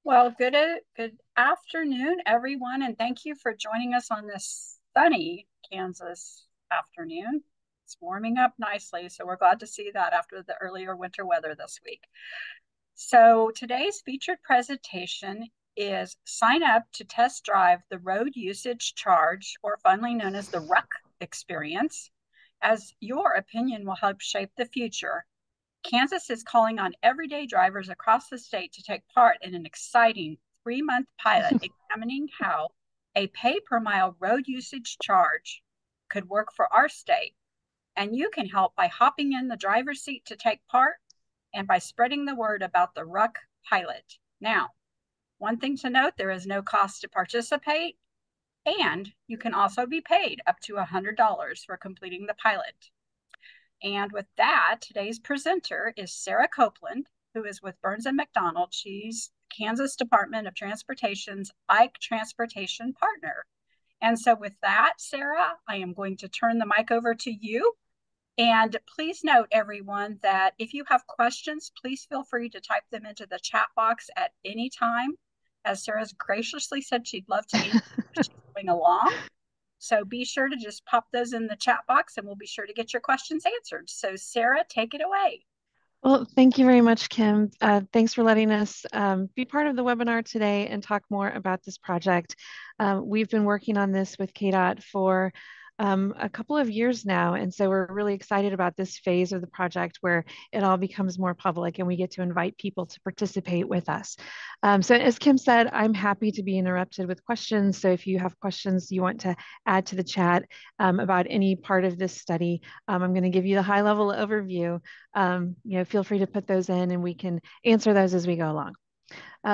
Well, good afternoon, everyone, and thank you for joining us on this sunny Kansas afternoon. It's warming up nicely, so we're glad to see that after the earlier winter weather this week. So today's featured presentation is Sign Up to Test Drive the Road Usage Charge, or fondly known as the RUC experience, as your opinion will help shape the future. Kansas is calling on everyday drivers across the state to take part in an exciting 3-month pilot examining how a pay per mile road usage charge could work for our state. And you can help by hopping in the driver's seat to take part and by spreading the word about the RUC pilot. Now, one thing to note, there is no cost to participate, and you can also be paid up to $100 for completing the pilot. And with that, today's presenter is Sara Copeland, who is with Burns and McDonnell. She's Kansas Department of Transportation's Ike Transportation partner. And so with that, Sara, I am going to turn the mic over to you. And please note, everyone, that if you have questions, please feel free to type them into the chat box at any time. As Sara's graciously said, she'd love to answer as she's going along. So be sure to just pop those in the chat box and we'll be sure to get your questions answered. So Sara, take it away. Well, thank you very much, Kim. Thanks for letting us be part of the webinar today and talk more about this project. We've been working on this with KDOT for a couple of years now, and so we're really excited about this phase of the project where it all becomes more public and we get to invite people to participate with us. So as Kim said, I'm happy to be interrupted with questions. So if you have questions you want to add to the chat about any part of this study, I'm going to give you the high-level overview. Feel free to put those in and we can answer those as we go along.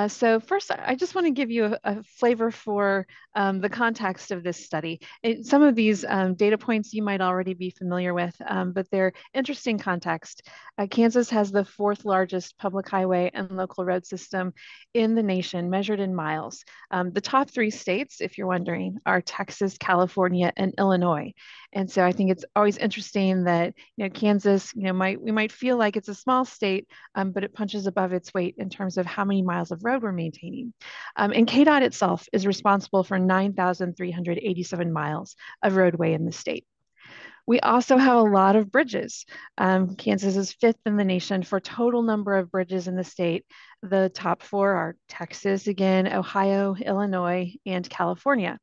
So first, I just want to give you a flavor for the context of this study. Some of these data points you might already be familiar with, but they're interesting context. Kansas has the fourth largest public highway and local road system in the nation, measured in miles. The top three states, if you're wondering, are Texas, California, and Illinois. And so I think it's always interesting that Kansas, we might feel like it's a small state, but it punches above its weight in terms of how many miles of road we're maintaining. And KDOT itself is responsible for 9,387 miles of roadway in the state. We also have a lot of bridges. Kansas is fifth in the nation for total number of bridges in the state. The top four are Texas, again, Ohio, Illinois, and California.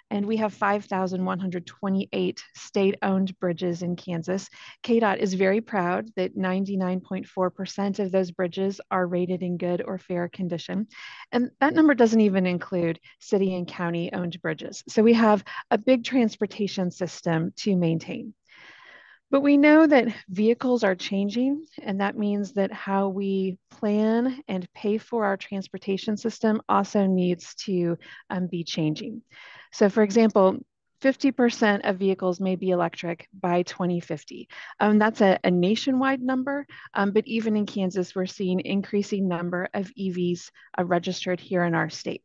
And we have 5,128 state-owned bridges in Kansas. KDOT is very proud that 99.4% of those bridges are rated in good or fair condition. And that number doesn't even include city and county-owned bridges. So we have a big transportation system to maintain. But we know that vehicles are changing, and that means that how we plan and pay for our transportation system also needs to be changing. So for example, 50% of vehicles may be electric by 2050. That's a nationwide number, but even in Kansas, we're seeing increasing number of EVs registered here in our state.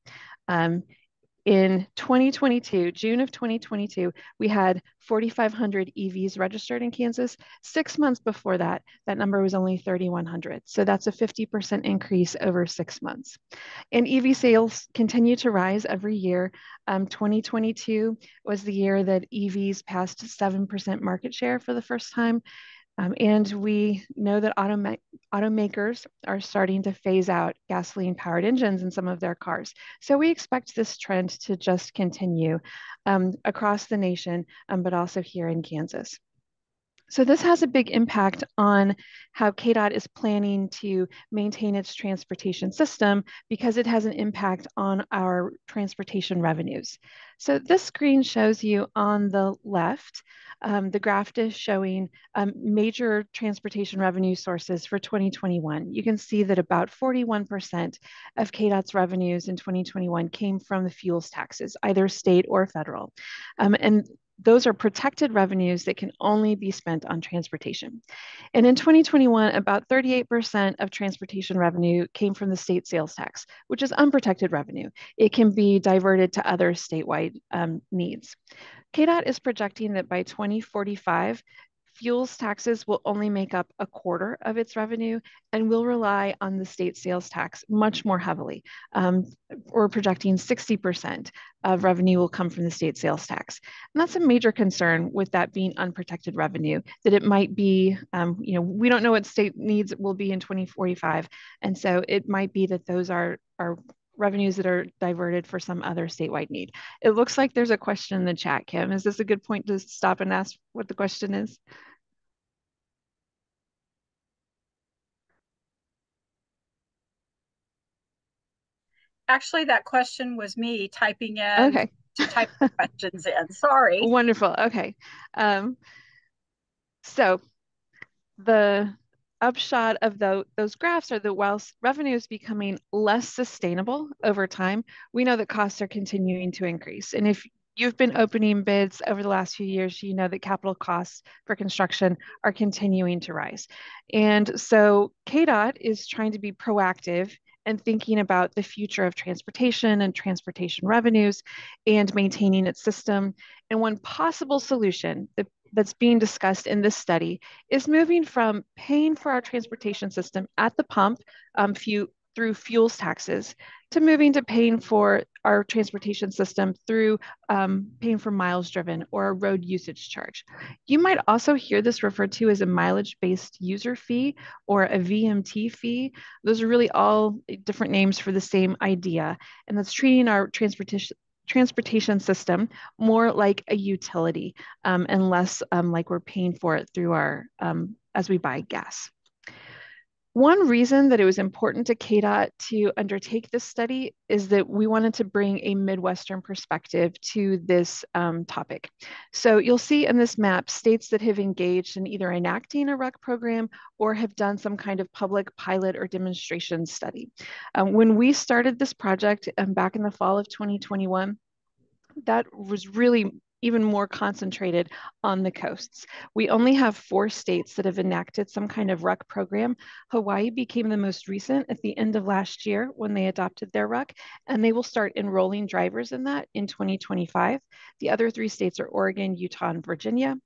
In 2022, June of 2022, we had 4,500 EVs registered in Kansas. 6 months before that, that number was only 3,100. So that's a 50% increase over 6 months. And EV sales continue to rise every year. 2022 was the year that EVs passed 7% market share for the first time. And we know that automakers are starting to phase out gasoline-powered engines in some of their cars. So we expect this trend to just continue across the nation, but also here in Kansas. So this has a big impact on how KDOT is planning to maintain its transportation system because it has an impact on our transportation revenues. So this screen shows you on the left, the graph is showing major transportation revenue sources for 2021. You can see that about 41% of KDOT's revenues in 2021 came from the fuels taxes, either state or federal. And those are protected revenues that can only be spent on transportation. And in 2021, about 38% of transportation revenue came from the state sales tax, which is unprotected revenue. It can be diverted to other statewide needs. KDOT is projecting that by 2045, fuels taxes will only make up a quarter of its revenue and will rely on the state sales tax much more heavily. We're projecting 60% of revenue will come from the state sales tax. And that's a major concern with that being unprotected revenue, that it might be, we don't know what state needs will be in 2045. And so it might be that those are revenues that are diverted for some other statewide need. It looks like there's a question in the chat, Kim. Is this a good point to stop and ask what the question is? Actually, that question was me typing in Okay. to type the questions in. Sorry. Wonderful. Okay. So the upshot of those graphs are that whilst revenue is becoming less sustainable over time, we know that costs are continuing to increase. And if you've been opening bids over the last few years, you know that capital costs for construction are continuing to rise. And so KDOT is trying to be proactive and thinking about the future of transportation and transportation revenues and maintaining its system. And one possible solution that's being discussed in this study is moving from paying for our transportation system at the pump through fuels taxes to moving to paying for our transportation system through paying for miles driven or a road usage charge. You might also hear this referred to as a mileage-based user fee or a VMT fee. Those are really all different names for the same idea, and that's treating our transportation system more like a utility and less like we're paying for it through our as we buy gas. One reason that it was important to KDOT to undertake this study is that we wanted to bring a Midwestern perspective to this topic. So you'll see in this map states that have engaged in either enacting a RUC program or have done some kind of public pilot or demonstration study. When we started this project back in the fall of 2021, that was really even more concentrated on the coasts. We only have 4 states that have enacted some kind of RUC program. Hawaii became the most recent at the end of last year when they adopted their RUC, and they will start enrolling drivers in that in 2025. The other 3 states are Oregon, Utah, and Virginia.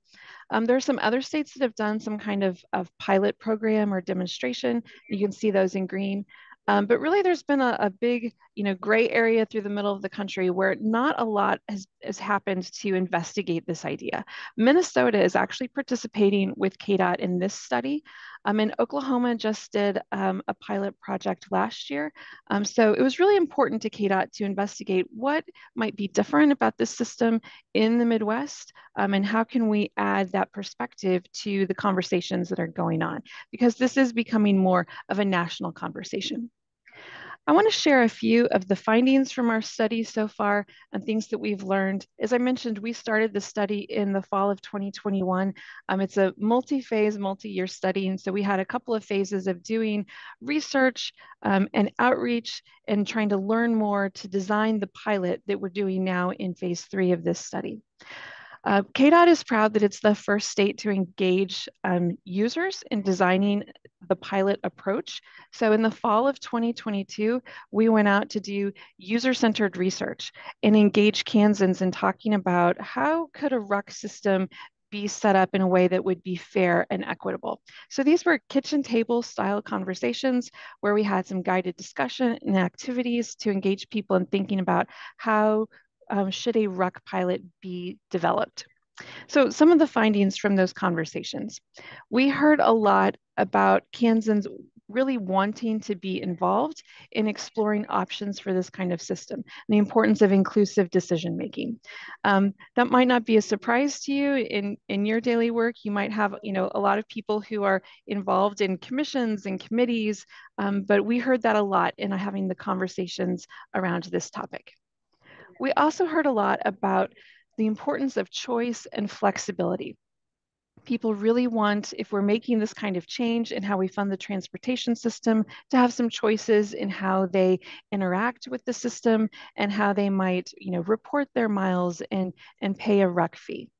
There are some other states that have done some kind of pilot program or demonstration. You can see those in green. But really, there's been a big, gray area through the middle of the country where not a lot has happened to investigate this idea. Minnesota is actually participating with KDOT in this study. And Oklahoma just did a pilot project last year. So it was really important to KDOT to investigate what might be different about this system in the Midwest, and how can we add that perspective to the conversations that are going on, because this is becoming more of a national conversation. I want to share a few of the findings from our study so far and things that we've learned. As I mentioned, we started the study in the fall of 2021. It's a multi-phase, multi-year study. And so we had a couple of phases of doing research and outreach and trying to learn more to design the pilot that we're doing now in phase 3 of this study. KDOT is proud that it's the first state to engage users in designing the pilot approach. So in the fall of 2022, we went out to do user-centered research and engage Kansans in talking about how could a RUC system be set up in a way that would be fair and equitable. So these were kitchen table style conversations where we had some guided discussion and activities to engage people in thinking about how should a RUC pilot be developed. So some of the findings from those conversations. We heard a lot about Kansans really wanting to be involved in exploring options for this kind of system, and the importance of inclusive decision making. That might not be a surprise to you in your daily work. You might have a lot of people who are involved in commissions and committees, but we heard that a lot in having the conversations around this topic. We also heard a lot about the importance of choice and flexibility. People really want, if we're making this kind of change in how we fund the transportation system, to have some choices in how they interact with the system and how they might, report their miles and pay a RUC fee.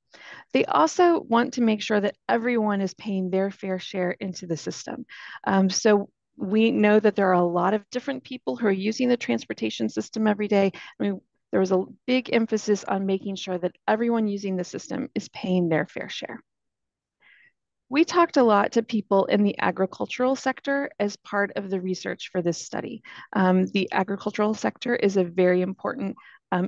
They also want to make sure that everyone is paying their fair share into the system. So we know that there are a lot of different people who are using the transportation system every day. There was a big emphasis on making sure that everyone using the system is paying their fair share. We talked a lot to people in the agricultural sector as part of the research for this study. The agricultural sector is a very important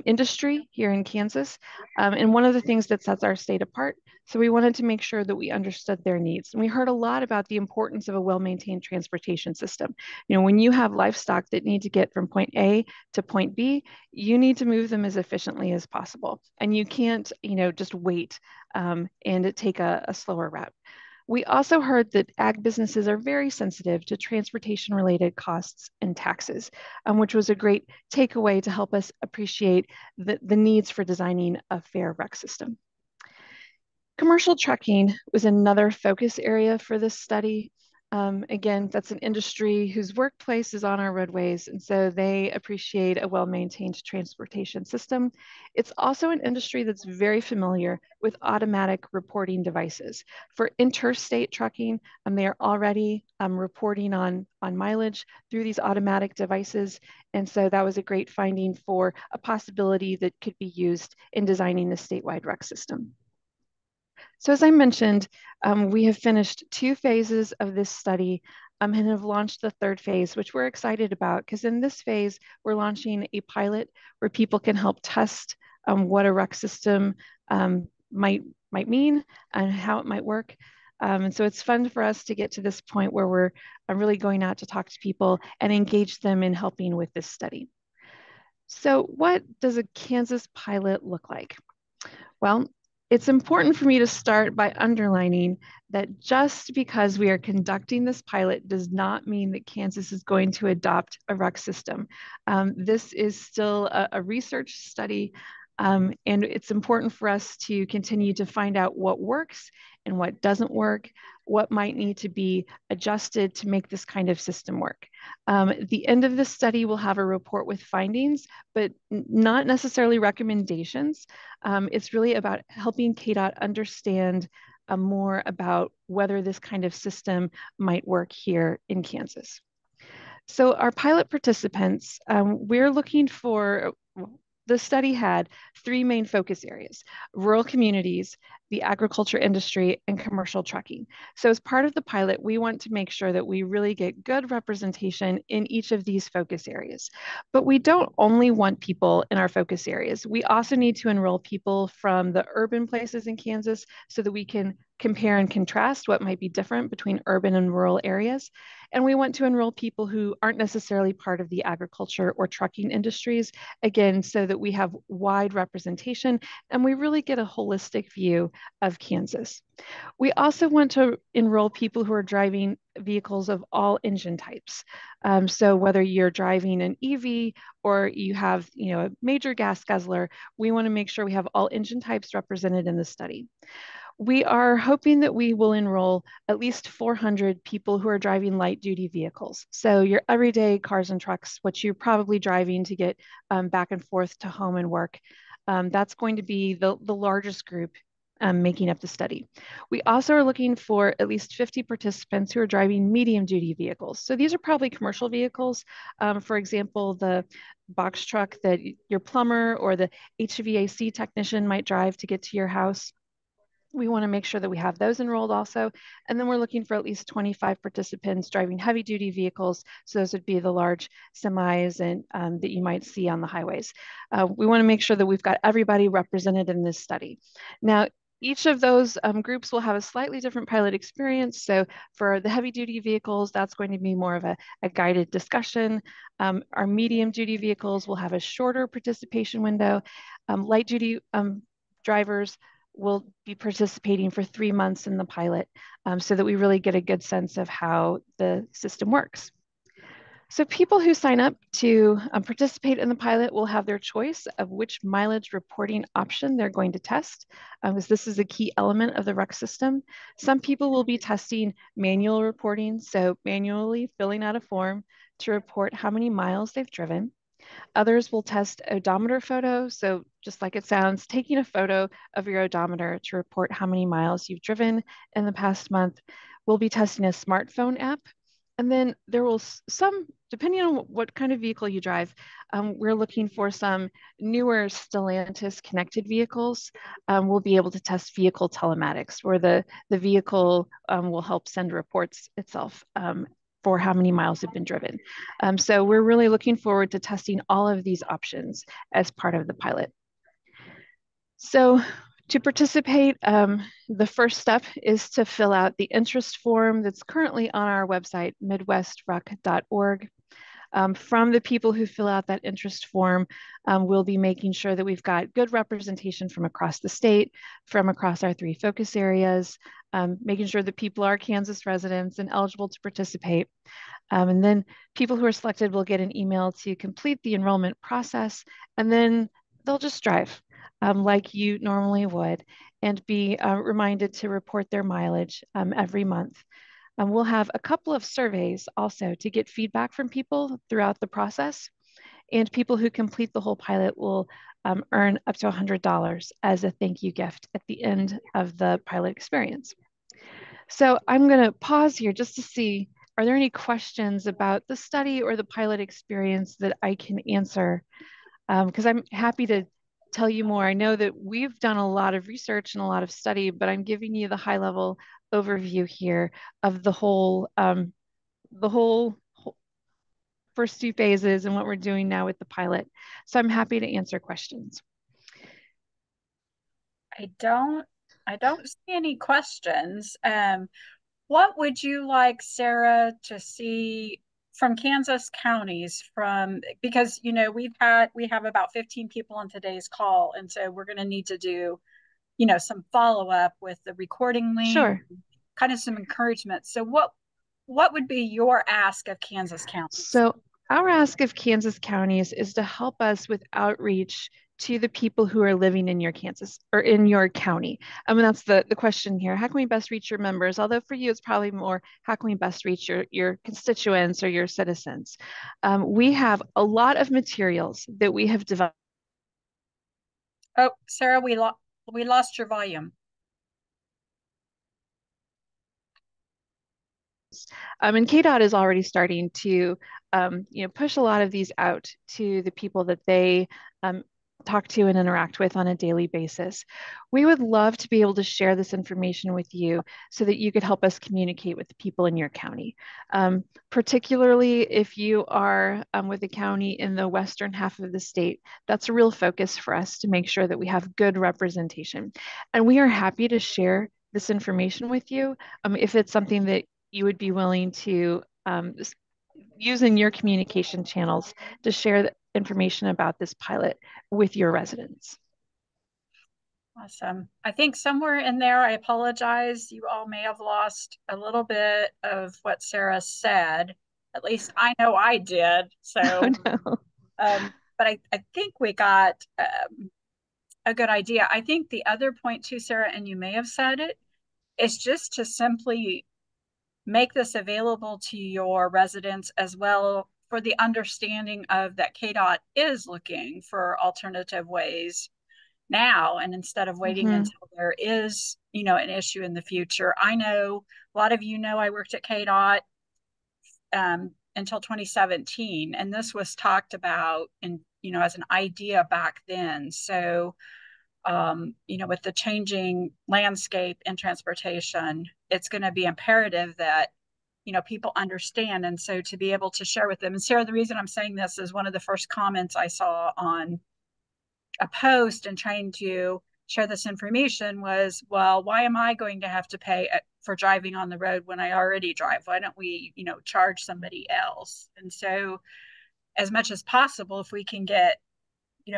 industry here in Kansas, and one of the things that sets our state apart. So we wanted to make sure that we understood their needs. And we heard a lot about the importance of a well-maintained transportation system. You know, when you have livestock that need to get from point A to point B, you need to move them as efficiently as possible. And you can't, just wait and take a slower route. We also heard that ag businesses are very sensitive to transportation related costs and taxes, which was a great takeaway to help us appreciate the needs for designing a fair REC system. Commercial trucking was another focus area for this study. Again, that's an industry whose workplace is on our roadways, and so they appreciate a well-maintained transportation system. It's also an industry that's very familiar with automatic reporting devices. For interstate trucking, they are already reporting on mileage through these automatic devices, and so that was a great finding for a possibility that could be used in designing the statewide REC system. So as I mentioned, we have finished 2 phases of this study and have launched the 3rd phase, which we're excited about because in this phase, we're launching a pilot where people can help test what a REC system might mean and how it might work. And so it's fun for us to get to this point where we're really going out to talk to people and engage them in helping with this study. So what does a Kansas pilot look like? Well, it's important for me to start by underlining that just because we are conducting this pilot does not mean that Kansas is going to adopt a RUC system. This is still a research study, and it's important for us to continue to find out what works and what doesn't work, what might need to be adjusted to make this kind of system work. At the end of this study, we'll have a report with findings, but not necessarily recommendations. It's really about helping KDOT understand more about whether this kind of system might work here in Kansas. So our pilot participants, we're looking for, the study had 3 main focus areas: rural communities, the agriculture industry, and commercial trucking. So as part of the pilot, we want to make sure that we really get good representation in each of these focus areas. But we don't only want people in our focus areas. We also need to enroll people from the urban places in Kansas so that we can compare and contrast what might be different between urban and rural areas. And we want to enroll people who aren't necessarily part of the agriculture or trucking industries, again, so that we have wide representation and we really get a holistic view of Kansas. We also want to enroll people who are driving vehicles of all engine types. So whether you're driving an EV or you have, a major gas guzzler, we want to make sure we have all engine types represented in the study. We are hoping that we will enroll at least 400 people who are driving light duty vehicles. So your everyday cars and trucks, what you're probably driving to get back and forth to home and work. That's going to be the largest group making up the study. We also are looking for at least 50 participants who are driving medium duty vehicles. So these are probably commercial vehicles. For example, the box truck that your plumber or the HVAC technician might drive to get to your house. We want to make sure that we have those enrolled also. And then we're looking for at least 25 participants driving heavy duty vehicles. So those would be the large semis and that you might see on the highways. We want to make sure that we've got everybody represented in this study. Now, each of those groups will have a slightly different pilot experience. So for the heavy duty vehicles, that's going to be more of a guided discussion. Our medium duty vehicles will have a shorter participation window. Light duty drivers will be participating for 3 months in the pilot so that we really get a good sense of how the system works. So people who sign up to participate in the pilot will have their choice of which mileage reporting option they're going to test, because this is a key element of the RUC system. Some people will be testing manual reporting, so manually filling out a form to report how many miles they've driven. Others will test odometer photo. So just like it sounds, taking a photo of your odometer to report how many miles you've driven in the past month. We'll be testing a smartphone app. And then there will some depending on what kind of vehicle you drive, we're looking for some newer Stellantis connected vehicles. We'll be able to test vehicle telematics, where the vehicle will help send reports itself for how many miles have been driven. So we're really looking forward to testing all of these options as part of the pilot. So to participate, the first step is to fill out the interest form that's currently on our website, midwestruc.org. From the people who fill out that interest form, we'll be making sure that we've got good representation from across the state, from across our 3 focus areas, making sure that people are Kansas residents and eligible to participate. And then people who are selected will get an email to complete the enrollment process, and then they'll just drive like you normally would, and be reminded to report their mileage every month. We'll have a couple of surveys also to get feedback from people throughout the process, and people who complete the whole pilot will earn up to $100 as a thank you gift at the end of the pilot experience. So I'm going to pause here just to see, are there any questions about the study or the pilot experience that I can answer? Because I'm happy to tell you more. I know that we've done a lot of research and a lot of study, but I'm giving you the high level overview here of the whole first 2 phases and what we're doing now with the pilot. So I'm happy to answer questions. I don't see any questions. What would you like, Sarah, to see from Kansas counties, from, because we have about 15 people on today's call, and so we're going to need to do some follow-up with the recording link, Sure. kind of some encouragement. So what would be your ask of Kansas counties? So our ask of Kansas counties is to help us with outreach to the people who are living in your Kansas or in your county. I mean, that's the question here. How can we best reach your members? Although for you, it's probably more, how can we best reach your constituents or your citizens? We have a lot of materials that we have developed. Oh, Sarah, we lost your volume. And KDOT is already starting to push a lot of these out to the people that they talk to and interact with on a daily basis. We would love to be able to share this information with you so that you could help us communicate with the people in your county. Particularly if you are with a county in the western half of the state, that's a real focus for us to make sure that we have good representation. And we are happy to share this information with you if it's something that you would be willing to use in your communication channels to share the information about this pilot with your residents. Awesome. I think somewhere in there, I apologize, you all may have lost a little bit of what Sarah said. At least I know I did. Oh, So, no. but I think we got a good idea. I think the other point too, Sarah, and you may have said it, is just to simply make this available to your residents as well, for the understanding of that KDOT is looking for alternative ways now, and instead of waiting Mm-hmm. until there is an issue in the future. I know a lot of I worked at KDOT until 2017, and this was talked about in as an idea back then. So with the changing landscape in transportation, it's going to be imperative that people understand. And so to be able to share with them, and Sarah, the reason I'm saying this is one of the first comments I saw on a post and trying to share this information was, well, why am I going to have to pay for driving on the road when I already drive? Why don't we charge somebody else? And so as much as possible, if we can get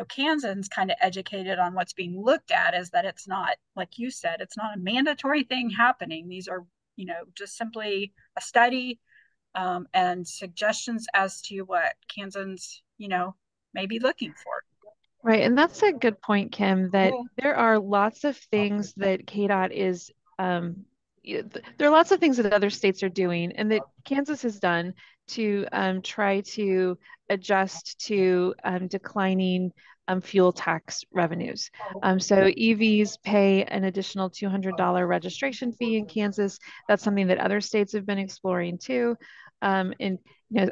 Kansans kind of educated on what's being looked at, is that it's not, like you said, it's not a mandatory thing happening. These are just simply a study, and suggestions as to what Kansans may be looking for. Right, and that's a good point, Kim, that there are lots of things that KDOT is, there are lots of things that other states are doing and that Kansas has done to try to adjust to declining fuel tax revenues. So EVs pay an additional $200 registration fee in Kansas. That's something that other states have been exploring too. And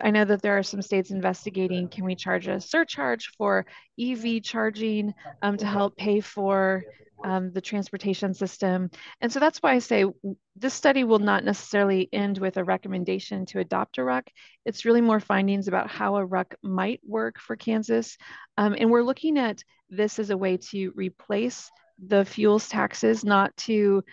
I know that there are some states investigating, can we charge a surcharge for EV charging to help pay for the transportation system? And so that's why I say this study will not necessarily end with a recommendation to adopt a RUC. It's really more findings about how a RUC might work for Kansas. And we're looking at this as a way to replace the fuels taxes, not to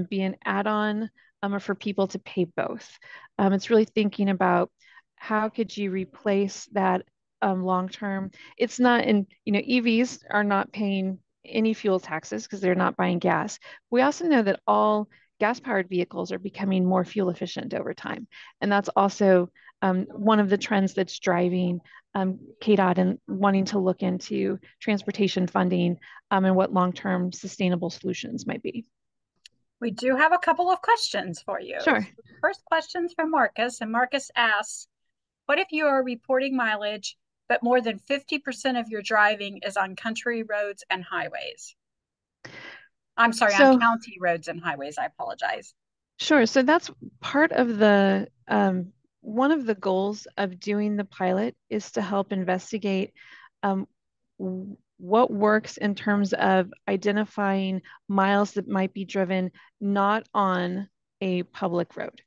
be an add-on or for people to pay both. It's really thinking about how could you replace that long term? It's not in, EVs are not paying any fuel taxes because they're not buying gas. We also know that all gas powered vehicles are becoming more fuel efficient over time. And that's also one of the trends that's driving KDOT and wanting to look into transportation funding and what long term sustainable solutions might be. We do have a couple of questions for you. Sure. First question's from Marcus, and Marcus asks, what if you are reporting mileage, but more than 50% of your driving is on country roads and highways? I'm sorry, on So county roads and highways. I apologize. Sure. So that's part of the one of the goals of doing the pilot is to help investigate um, what works in terms of identifying miles that might be driven not on a public road.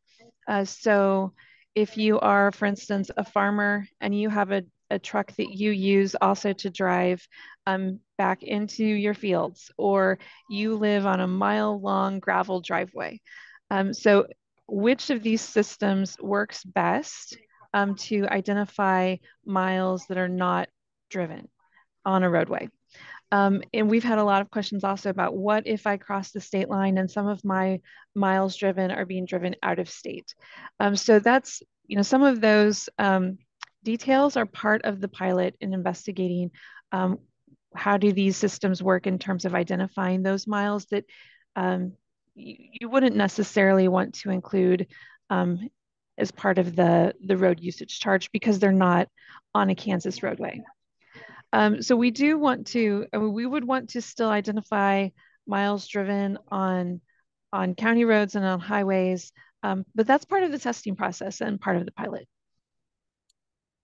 So if you are, for instance, a farmer and you have a truck that you use also to drive back into your fields, or you live on a mile-long gravel driveway. So which of these systems works best to identify miles that are not driven on a roadway? And we've had a lot of questions also about what if I cross the state line and some of my miles driven are being driven out of state. So that's, some of those details are part of the pilot in investigating how do these systems work in terms of identifying those miles that you wouldn't necessarily want to include as part of the road usage charge because they're not on a Kansas roadway. So we do want to, we would want to still identify miles driven on county roads and on highways, but that's part of the testing process and part of the pilot.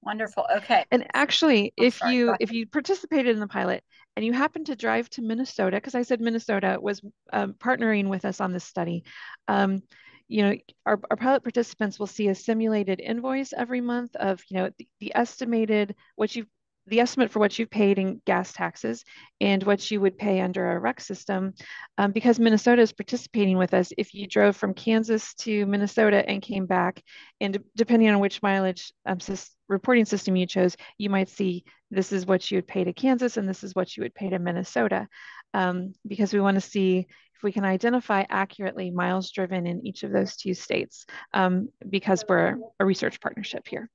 Wonderful. Okay. And actually, I'm if sorry. Go you ahead. if you participated in the pilot and you happen to drive to Minnesota, because I said Minnesota was partnering with us on this study, um, our pilot participants will see a simulated invoice every month of the estimated the estimate for what you've paid in gas taxes and what you would pay under a RUC system. Because Minnesota is participating with us, if you drove from Kansas to Minnesota and came back, and depending on which mileage reporting system you chose, you might see this is what you would pay to Kansas and this is what you would pay to Minnesota. Because we want to see if we can identify accurately miles driven in each of those two states, because we're a research partnership here.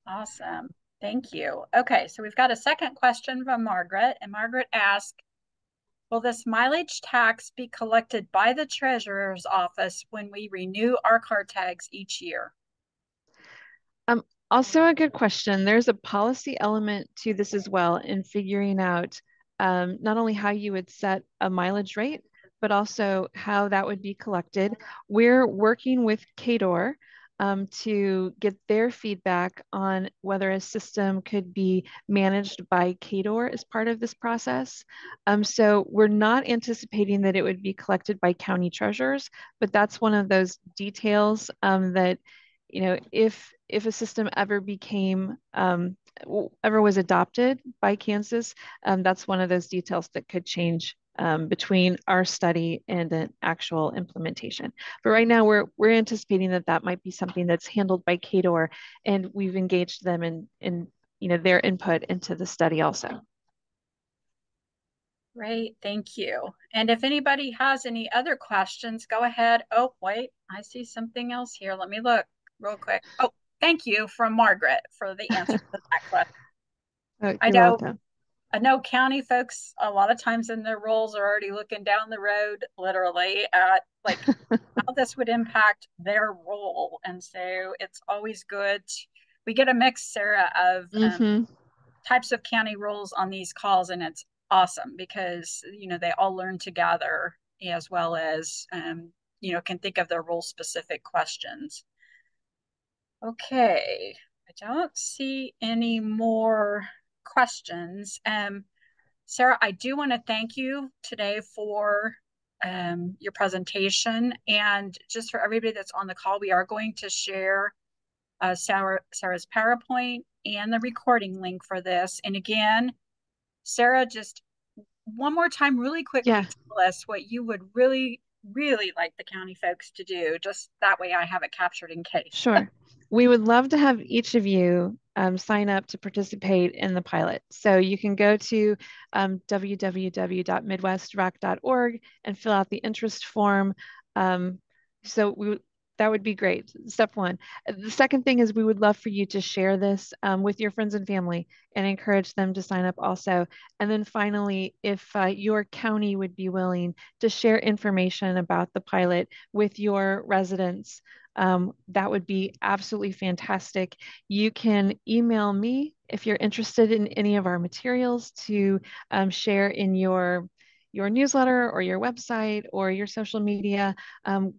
Awesome. Thank you. Okay, so we've got a second question from Margaret, and Margaret asks, will this mileage tax be collected by the treasurer's office when we renew our car tags each year? Also a good question. There's a policy element to this as well in figuring out not only how you would set a mileage rate, but also how that would be collected. We're working with KDOR to get their feedback on whether a system could be managed by KDOR as part of this process. So we're not anticipating that it would be collected by county treasurers, but that's one of those details that, if a system ever became ever was adopted by Kansas, that's one of those details that could change between our study and an actual implementation. But right now, we're anticipating that that might be something that's handled by KDOR, and we've engaged them in their input into the study also. Great, thank you. And if anybody has any other questions, go ahead. Oh, wait, I see something else here. Let me look real quick. Oh, thank you from Margaret for the answer to that question. Oh, I you're know welcome. I know county folks a lot of times in their roles are already looking down the road, literally, at like how this would impact their role. And so it's always good. We get a mix, Sarah, of Mm-hmm. types of county roles on these calls, and it's awesome because they all learn together as well as can think of their role specific questions. Okay, I don't see any more questions. Sarah, I do want to thank you today for your presentation, and just for everybody that's on the call, we are going to share Sarah's PowerPoint and the recording link for this. And again, Sarah, just one more time, really quickly, Yeah, tell us what you would really, really like the county folks to do. Just that way I have it captured in case. sure. We would love to have each of you sign up to participate in the pilot. So you can go to www.midwestruc.org and fill out the interest form. Um, so we, that would be great. Step one. The second thing is we would love for you to share this with your friends and family and encourage them to sign up also. And then finally, if your county would be willing to share information about the pilot with your residents, that would be absolutely fantastic. You can email me if you're interested in any of our materials to share in your newsletter or your website or your social media.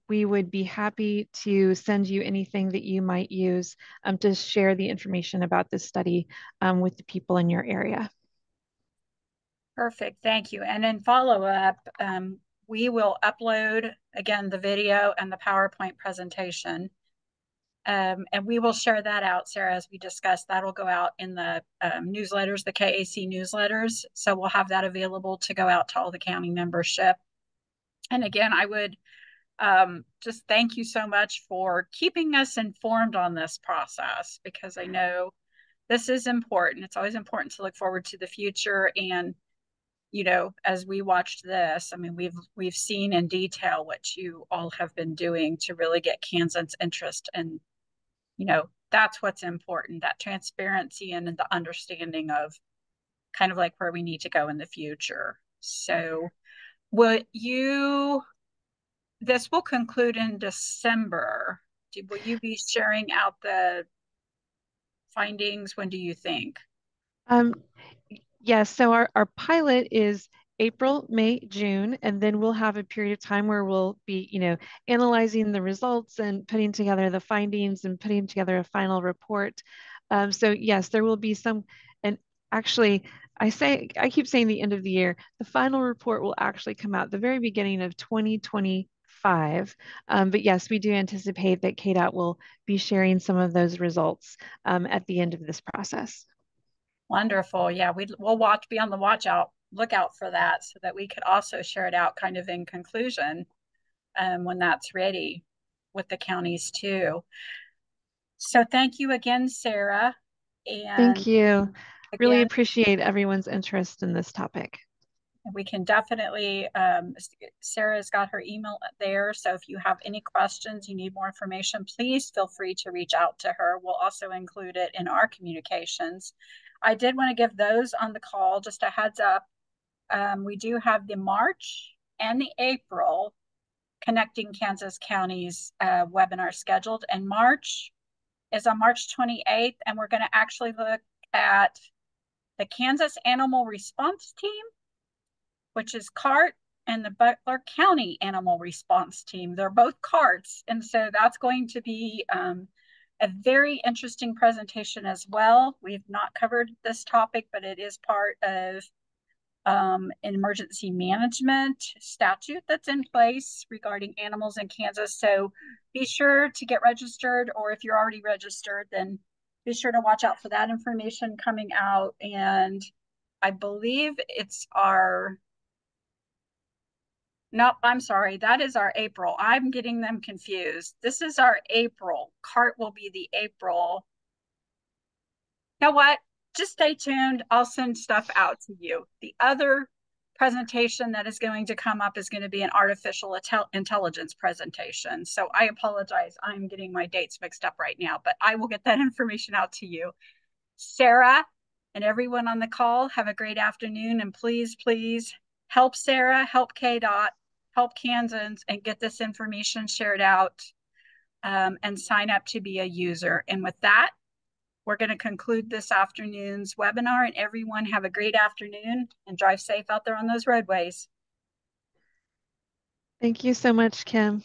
We would be happy to send you anything that you might use to share the information about this study with the people in your area. Perfect. Thank you. And in follow up, we will upload again the video and the PowerPoint presentation. And we will share that out, Sarah, as we discussed. That'll go out in the newsletters, the KAC newsletters. So we'll have that available to go out to all the county membership. And again, I would just thank you so much for keeping us informed on this process, because I know this is important. It's always important to look forward to the future. And as we watched this, I mean, we've seen in detail what you all have been doing to really get Kansans' interest, and that's what's important, that transparency and the understanding of kind of like where we need to go in the future. So, will you? This will conclude in December. Will you be sharing out the findings? When do you think? Um, Yes, so our pilot is April, May, June, and then we'll have a period of time where we'll be, analyzing the results and putting together the findings and putting together a final report. So yes, there will be some, and actually, I keep saying the end of the year. The final report will actually come out the very beginning of 2025. But yes, we do anticipate that KDOT will be sharing some of those results at the end of this process. Wonderful. Yeah, we'll be on the lookout for that, so that we could also share it out kind of in conclusion when that's ready with the counties too. So thank you again, Sarah. Thank And you. Really again, appreciate everyone's interest in this topic. we can definitely, Sarah's got her email there. So if you have any questions, you need more information, please feel free to reach out to her. We'll also include it in our communications. I did want to give those on the call just a heads up. We do have the March and the April Connecting Kansas Counties webinar scheduled. And March is on March 28th. And we're going to actually look at the Kansas Animal Response Team, which is CART, and the Butler County Animal Response Team. They're both CARTs. And so that's going to be a very interesting presentation as well. We've not covered this topic, but it is part of an emergency management statute that's in place regarding animals in Kansas. So be sure to get registered, or if you're already registered, then be sure to watch out for that information coming out. And I believe it's our no, I'm sorry. That is our April. I'm getting them confused. This is our April. CART will be the April. You know what? Just stay tuned. I'll send stuff out to you. The other presentation that is going to come up is going to be an artificial intelligence presentation. So I apologize. I'm getting my dates mixed up right now, but I will get that information out to you. Sarah and everyone on the call, have a great afternoon. And please, please help Sarah, help KDOT, help Kansans, and get this information shared out, and sign up to be a user. And with that, we're going to conclude this afternoon's webinar, and everyone have a great afternoon and drive safe out there on those roadways. Thank you so much, Kim.